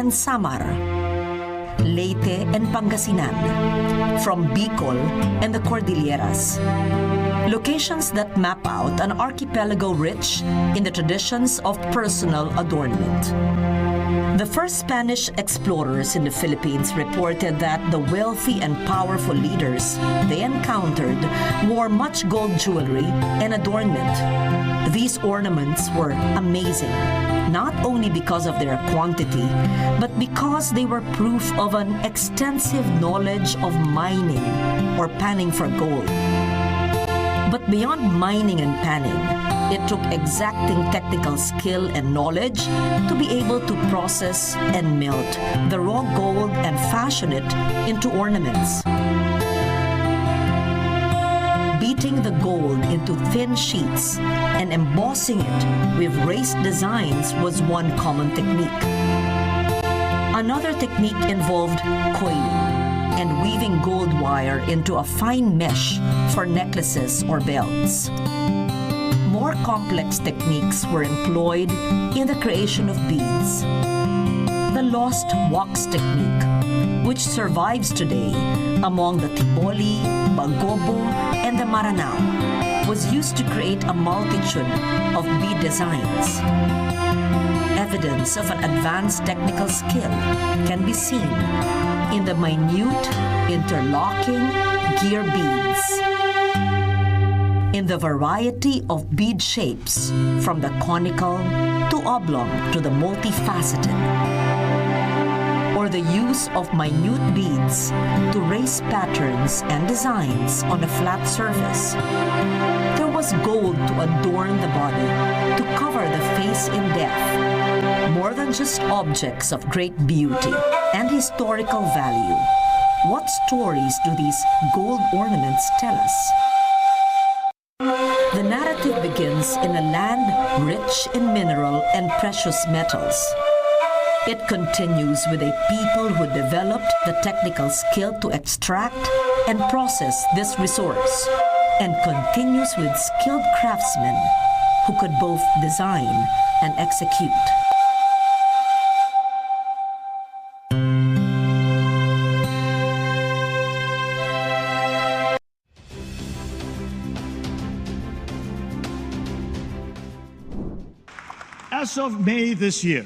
and Samar, Leyte and Pangasinan, from Bicol and the Cordilleras. Locations that map out an archipelago rich in the traditions of personal adornment. The first Spanish explorers in the Philippines reported that the wealthy and powerful leaders they encountered wore much gold jewelry and adornment. These ornaments were amazing, not only because of their quantity, but because they were proof of an extensive knowledge of mining or panning for gold. But beyond mining and panning, it took exacting technical skill and knowledge to be able to process and melt the raw gold and fashion it into ornaments. Beating the gold into thin sheets and embossing it with raised designs was one common technique. Another technique involved coiling and weaving gold wire into a fine mesh for necklaces or belts. More complex techniques were employed in the creation of beads. The lost wax technique, which survives today among the Tiboli, Bagobo, and the Maranao, was used to create a multitude of bead designs. Evidence of an advanced technical skill can be seen in the minute interlocking gear beads, in the variety of bead shapes from the conical to oblong to the multifaceted, or the use of minute beads to raise patterns and designs on a flat surface. There was gold to adorn the body, to cover the face in death. More than just objects of great beauty and historical value, what stories do these gold ornaments tell us? The narrative begins in a land rich in mineral and precious metals. It continues with a people who developed the technical skill to extract and process this resource, and continues with skilled craftsmen who could both design and execute. As of May this year,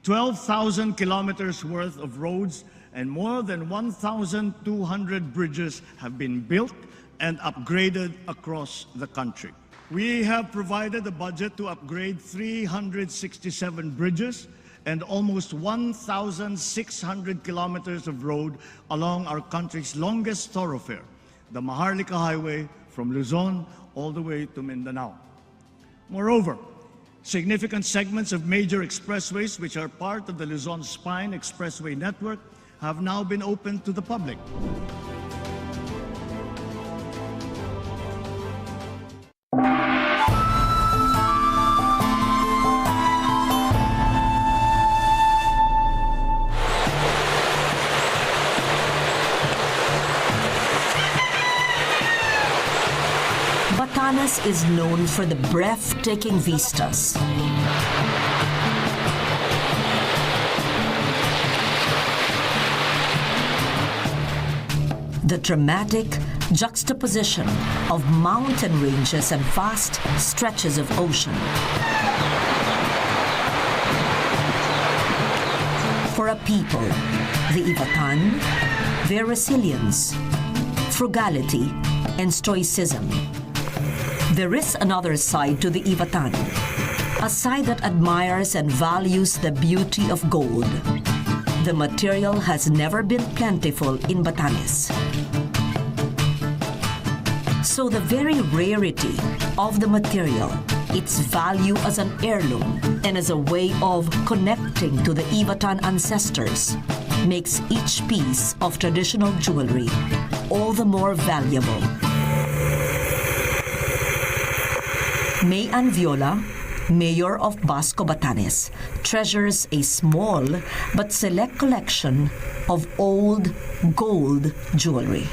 12,000 kilometers worth of roads and more than 1,200 bridges have been built and upgraded across the country. We have provided a budget to upgrade 367 bridges and almost 1,600 kilometers of road along our country's longest thoroughfare, the Maharlika Highway from Luzon all the way to Mindanao. Moreover, significant segments of major expressways, which are part of the Luzon Spine Expressway network, have now been opened to the public. Batanes is known for the breathtaking vistas. The dramatic juxtaposition of mountain ranges and vast stretches of ocean. For a people, the Ivatan, their resilience, frugality, and stoicism. There is another side to the Ivatan, a side that admires and values the beauty of gold. The material has never been plentiful in Batanes. So the very rarity of the material, its value as an heirloom and as a way of connecting to the Ivatan ancestors, makes each piece of traditional jewelry all the more valuable. May Anviola, Mayor of Basco Batanes, treasures a small but select collection of old gold jewelry.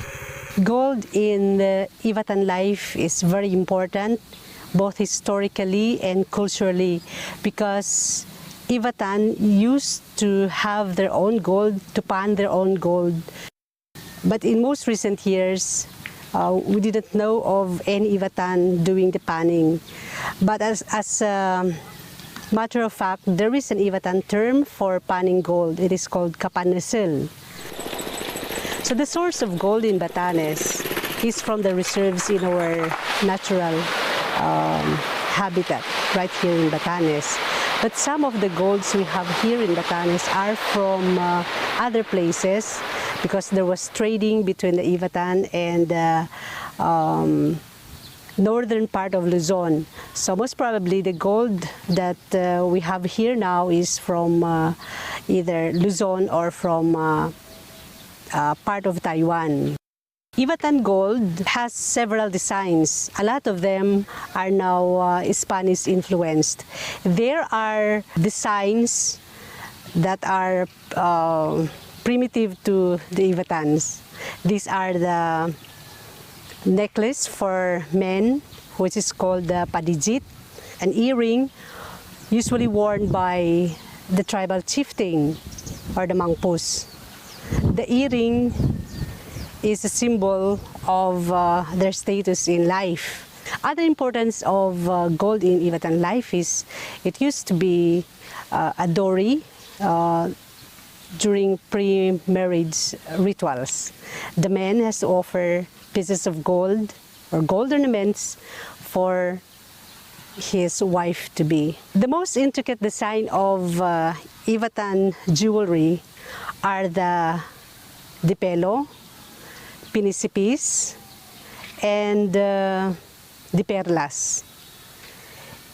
Gold in Ivatan life is very important, both historically and culturally, because Ivatan used to have their own gold, to pan their own gold. But in most recent years, we didn't know of any Ivatan doing the panning. But as a matter of fact, there is an Ivatan term for panning gold. It is called kapanesil. So the source of gold in Batanes is from the reserves in our natural habitat right here in Batanes. But some of the golds we have here in Batanes are from other places because there was trading between the Ivatan and the northern part of Luzon. So most probably the gold that we have here now is from either Luzon or from part of Taiwan. Ivatan gold has several designs. A lot of them are now Spanish influenced. There are designs that are primitive to the Ivatans. These are the necklace for men, which is called the padijit, an earring usually worn by the tribal chieftain or the mangpus. The earring is a symbol of their status in life. Other importance of gold in Ivatan life is it used to be a dowry during pre-marriage rituals. The man has to offer pieces of gold or gold ornaments for his wife-to-be. The most intricate design of Ivatan jewelry are the dipelo, pinisipis, and the perlas.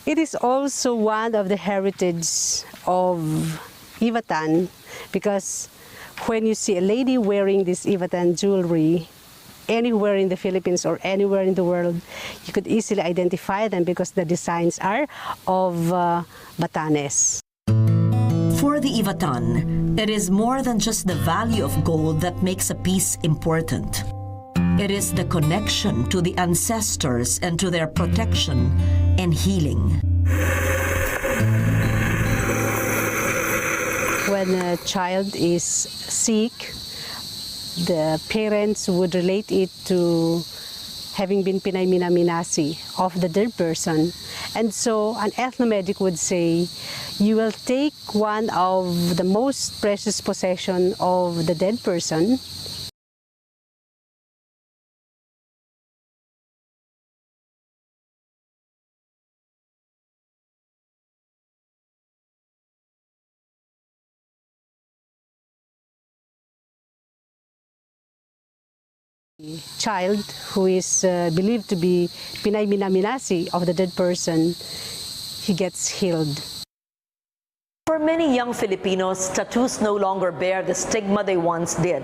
It is also one of the heritage of Ivatan because when you see a lady wearing this Ivatan jewelry anywhere in the Philippines or anywhere in the world, you could easily identify them because the designs are of Batanes. For the Ivatan, it is more than just the value of gold that makes a piece important. It is the connection to the ancestors and to their protection and healing. When a child is sick, the parents would relate it to having been pinay-minaminasi of the dead person. And so an ethnomedic would say, you will take one of the most precious possession of the dead person, child who is believed to be pinay-minaminasi of the dead person, he gets healed. For many young Filipinos, tattoos no longer bear the stigma they once did,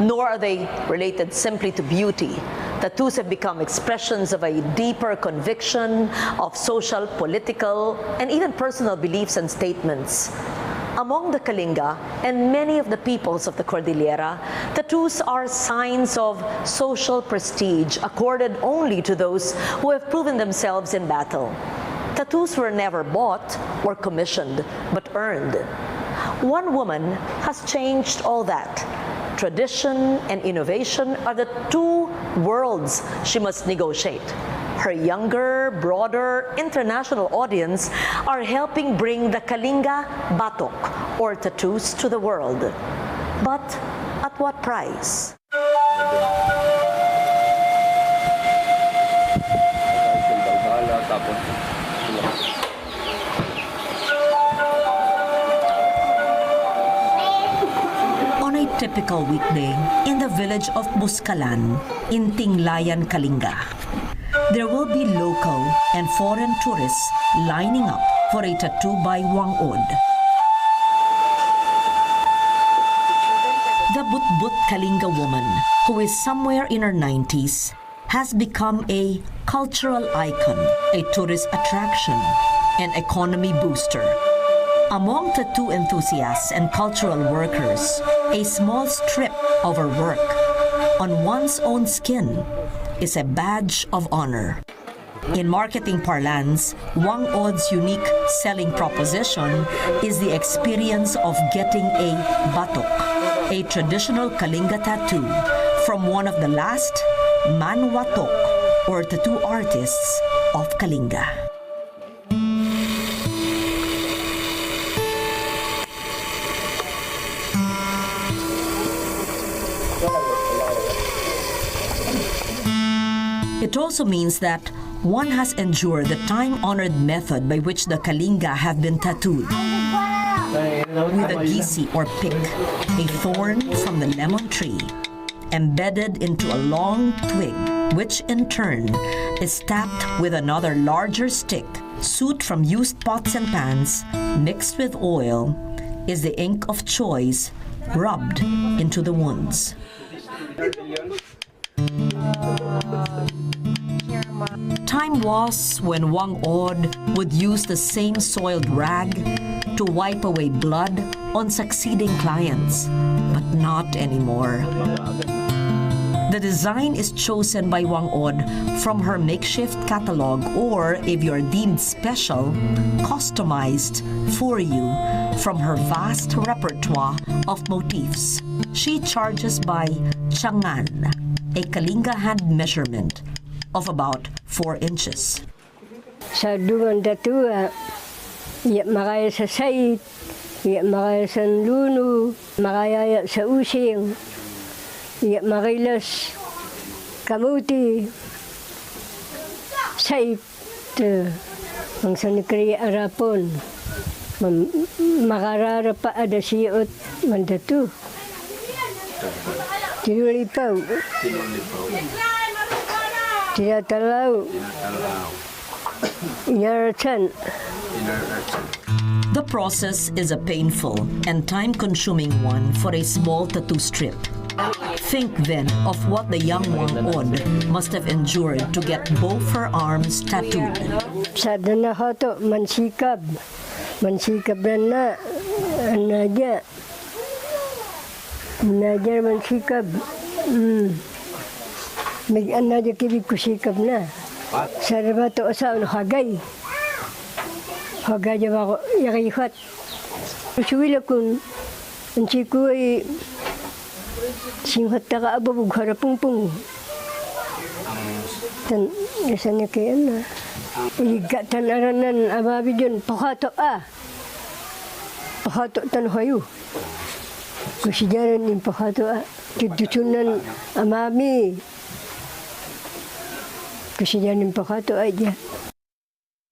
nor are they related simply to beauty. Tattoos have become expressions of a deeper conviction of social, political, and even personal beliefs and statements. Among the Kalinga and many of the peoples of the Cordillera, tattoos are signs of social prestige accorded only to those who have proven themselves in battle. Tattoos were never bought or commissioned, but earned. One woman has changed all that. Tradition and innovation are the two worlds she must negotiate. Her younger, broader, international audience are helping bring the Kalinga batok, or tattoos, to the world. But at what price? On a typical weekday in the village of Buskalan in Tinglayan, Kalinga, there will be local and foreign tourists lining up for a tattoo by Wangod. The Butbut Kalinga woman, who is somewhere in her 90s, has become a cultural icon, a tourist attraction, an economy booster. Among tattoo enthusiasts and cultural workers, a small strip of her work on one's own skin is a badge of honor. In marketing parlance, Wang Od's unique selling proposition is the experience of getting a batok, a traditional Kalinga tattoo from one of the last manwatok or tattoo artists of Kalinga. It also means that one has endured the time-honored method by which the Kalinga have been tattooed with a gisi or pick, a thorn from the lemon tree, embedded into a long twig, which in turn is tapped with another larger stick. Soot from used pots and pans mixed with oil is the ink of choice rubbed into the wounds. Time was when Wang Od would use the same soiled rag to wipe away blood on succeeding clients, but not anymore. The design is chosen by Wang Od from her makeshift catalog, or if you're deemed special, customized for you from her vast repertoire of motifs. She charges by tiyangan, a Kalinga hand measurement of about 4 inches. Sa duman datua, iya makaya sa sait, iya makaya sa luno, makaya sa using, iya makailas kamuti, sait, ang sanikriya arapon, makarara pa ada siyot mandatu. Tinulipaw. Tinatalaw. Inaratan. The process is a painful and time-consuming one for a small tattoo strip. Think then of what the young Wang Od must have endured to get both her arms tattooed. Sa danahato, mansikab. Mansikab na anadya. Anadya mansikab. Anadya kibig kusikab na. Sa rabato asa hagay. Hagay niya ako yakihat. Suwila kun ang siku ay singhat taka ababog harapungpung. Tan isa niya kaya na. Igatan aranan ababi dyan pakato Pakato tan hayo. Kusijaran yung pakato Tututunan amami. Kusijaran yung pakato dyan.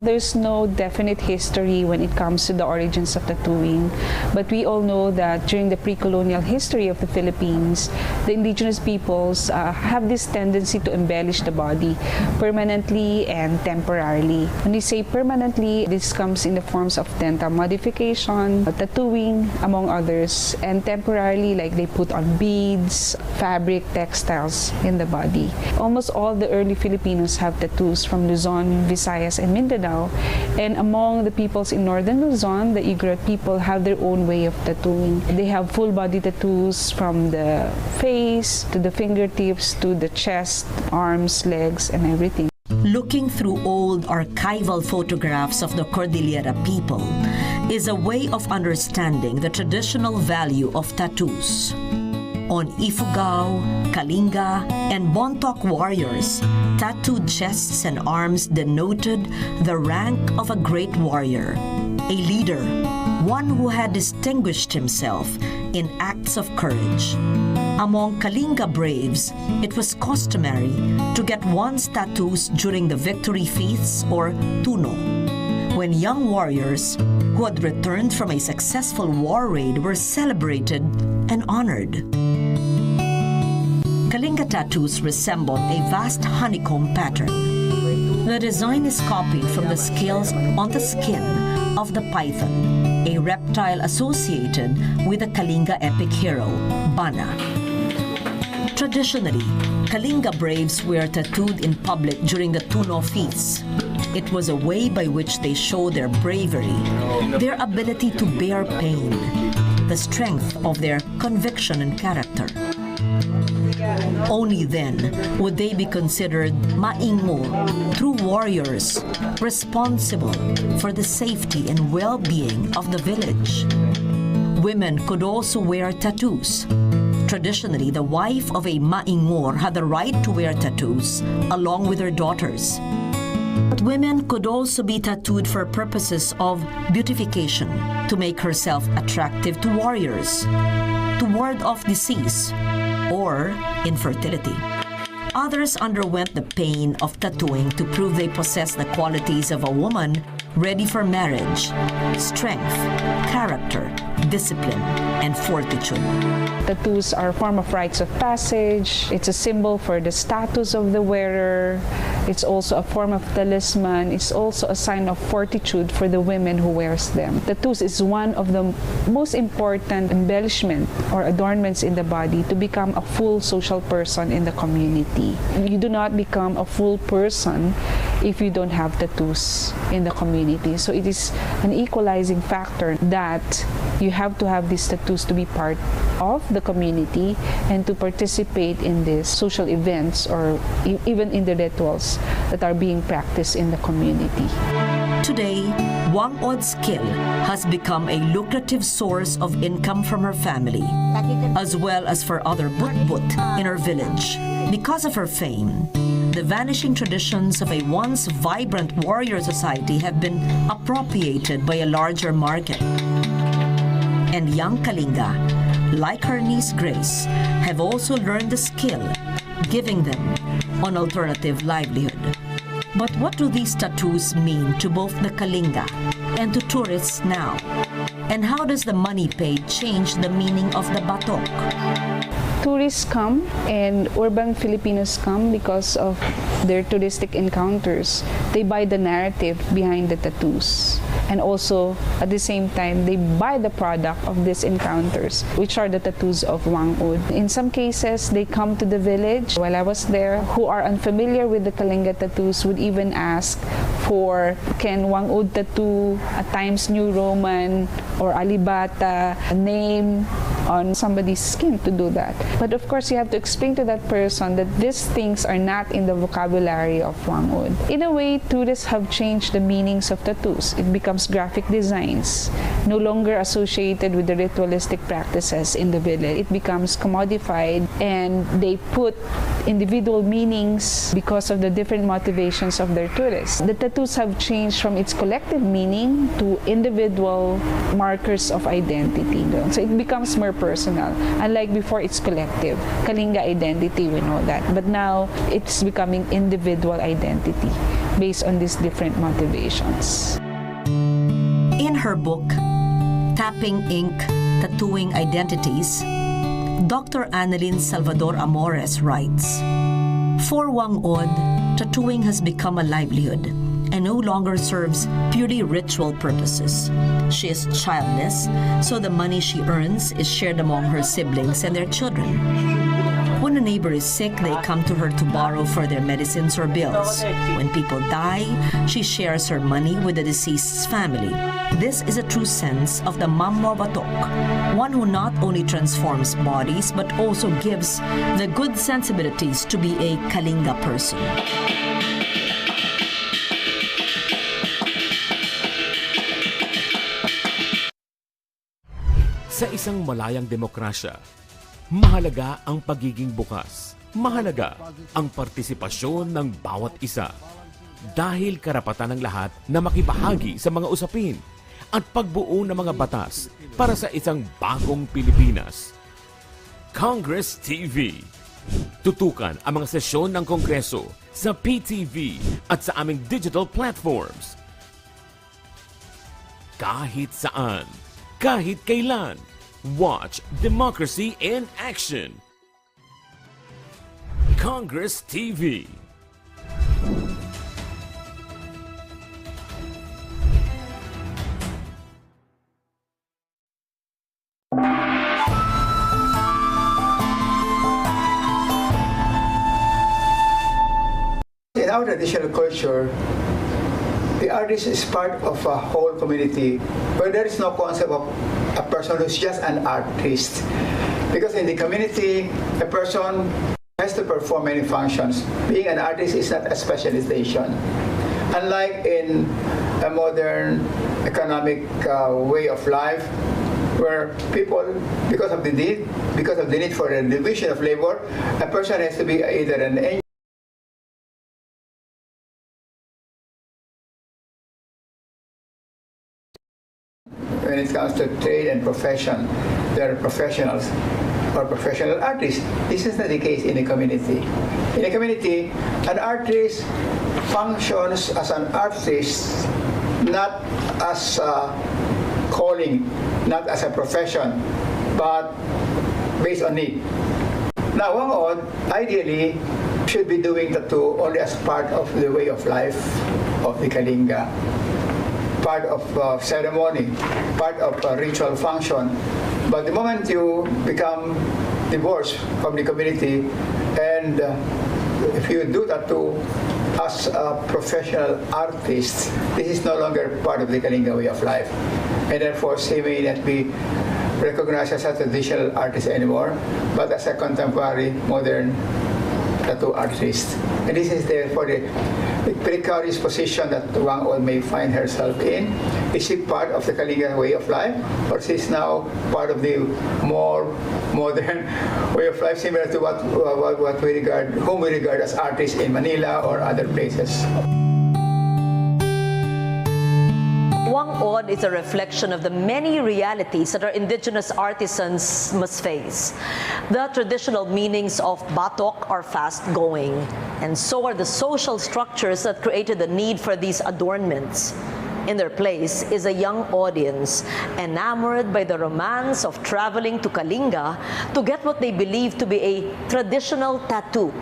There's no definite history when it comes to the origins of tattooing, but we all know that during the pre-colonial history of the Philippines, the indigenous peoples have this tendency to embellish the body permanently and temporarily. When we say permanently, this comes in the forms of dental modification, tattooing, among others, and temporarily, like they put on beads, fabric, textiles in the body. Almost all the early Filipinos have tattoos from Luzon, Visayas, and Mindanao. And among the peoples in northern Luzon, the Igorot people have their own way of tattooing. They have full body tattoos from the face to the fingertips to the chest, arms, legs, and everything. Looking through old archival photographs of the Cordillera people is a way of understanding the traditional value of tattoos. On Ifugao, Kalinga, and Bontoc warriors, tattooed chests and arms denoted the rank of a great warrior, a leader, one who had distinguished himself in acts of courage. Among Kalinga braves, it was customary to get one's tattoos during the victory feasts or tuno, when young warriors who had returned from a successful war raid were celebrated and honored. Kalinga tattoos resemble a vast honeycomb pattern. The design is copied from the scales on the skin of the python, a reptile associated with the Kalinga epic hero, Bana. Traditionally, Kalinga braves were tattooed in public during the Tuno feasts. It was a way by which they showed their bravery, their ability to bear pain, the strength of their conviction and character. Only then would they be considered maingo, true warriors, responsible for the safety and well-being of the village. Women could also wear tattoos. Traditionally, the wife of a maingor had the right to wear tattoos along with her daughters. But women could also be tattooed for purposes of beautification, to make herself attractive to warriors, to ward off disease, or infertility. Others underwent the pain of tattooing to prove they possess the qualities of a woman ready for marriage: strength, character, discipline, and fortitude. Tattoos are a form of rites of passage. It's a symbol for the status of the wearer. It's also a form of talisman. It's also a sign of fortitude for the women who wears them. Tattoos is one of the most important embellishment or adornments in the body to become a full social person in the community. You do not become a full person if you don't have tattoos in the community. So it is an equalizing factor that you have to have these tattoos to be part of the community and to participate in these social events or even in the rituals that are being practiced in the community. Today, Wang Od's skill has become a lucrative source of income from her family, as well as for other but in her village. Because of her fame, the vanishing traditions of a once vibrant warrior society have been appropriated by a larger market. And young Kalinga, like her niece Grace, have also learned the skill, giving them an alternative livelihood. But what do these tattoos mean to both the Kalinga and to tourists now? And how does the money paid change the meaning of the batok? Tourists come and urban Filipinos come because of their touristic encounters. They buy the narrative behind the tattoos. And also, at the same time, they buy the product of these encounters, which are the tattoos of Wang Od. In some cases, they come to the village while I was there, who are unfamiliar with the Kalinga tattoos would even ask for, can Wang Od tattoo a Times New Roman or Alibata, a name on somebody's skin to do that. But of course, you have to explain to that person that these things are not in the vocabulary of Wang Od. In a way, tourists have changed the meanings of tattoos. It becomes graphic designs, no longer associated with the ritualistic practices in the village. It becomes commodified and they put individual meanings because of the different motivations of their tourists. The tattoos have changed from its collective meaning to individual markers of identity. So it becomes more personal. Unlike before, it's collective. Kalinga identity, we know that. But now, it's becoming individual identity based on these different motivations. In her book, Tapping Ink, Tattooing Identities, Dr. Annalyn Salvador Amores writes, for Wang Od, tattooing has become a livelihood and no longer serves purely ritual purposes. She is childless, so the money she earns is shared among her siblings and their children. When a neighbor is sick, they come to her to borrow for their medicines or bills. When people die, she shares her money with the deceased's family. This is a true sense of the Mammo Batok, one who not only transforms bodies but also gives the good sensibilities to be a Kalinga person. Sa isang malayang demokrasya, mahalaga ang pagiging bukas. Mahalaga ang partisipasyon ng bawat isa. Dahil karapatan ng lahat na makibahagi sa mga usapin at pagbuo ng mga batas para sa isang bagong Pilipinas. Congress TV. Tutukan ang mga sesyon ng Kongreso sa PTV at sa aming digital platforms. Kahit saan, kahit kailan, watch democracy in action. Congress TV. In our traditional culture, The artist is part of a whole community where there is no concept of a person who's just an artist. Because in the community, a person has to perform many functions. Being an artist is not a specialization. Unlike in a modern economic way of life, where people, because of the need for a division of labor, a person has to be either an engineer. When it comes to trade and profession, there are professionals or professional artists. This is not the case in a community. In a community, an artist functions as an artist, not as a calling, not as a profession, but based on need. Now, Wangod ideally should be doing tattoo only as part of the way of life of the Kalinga, part of ceremony, part of a ritual function. But the moment you become divorced from the community, and if you do tattoo as a professional artist, this is no longer part of the Kalinga way of life. And therefore, he may not be recognized as a traditional artist anymore, but as a contemporary, modern tattoo artist. And this is therefore the precarious position that Wangod may find herself in. Is she part of the Kalinga way of life, or she's now part of the more modern way of life, similar to what we regard, whom we regard as artists in Manila or other places? Wangod is a reflection of the many realities that our indigenous artisans must face. The traditional meanings of batok are fast-going, and so are the social structures that created the need for these adornments. In their place is a young audience, enamored by the romance of traveling to Kalinga to get what they believe to be a traditional tattoo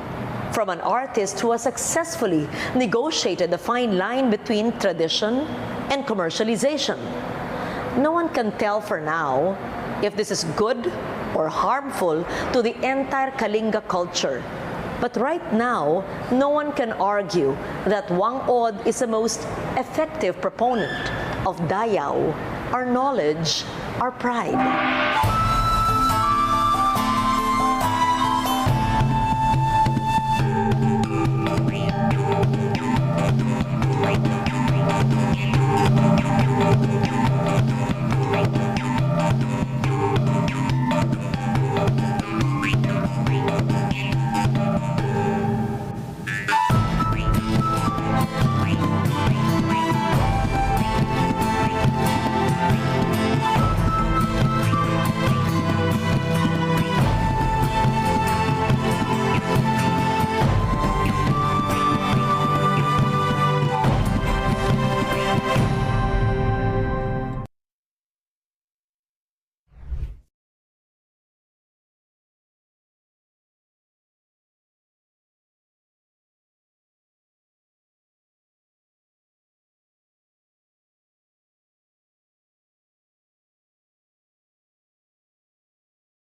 from an artist who has successfully negotiated the fine line between tradition and commercialization. No one can tell for now if this is good or harmful to the entire Kalinga culture. But right now, no one can argue that Wangod is the most effective proponent of Dayaw, our knowledge, our pride.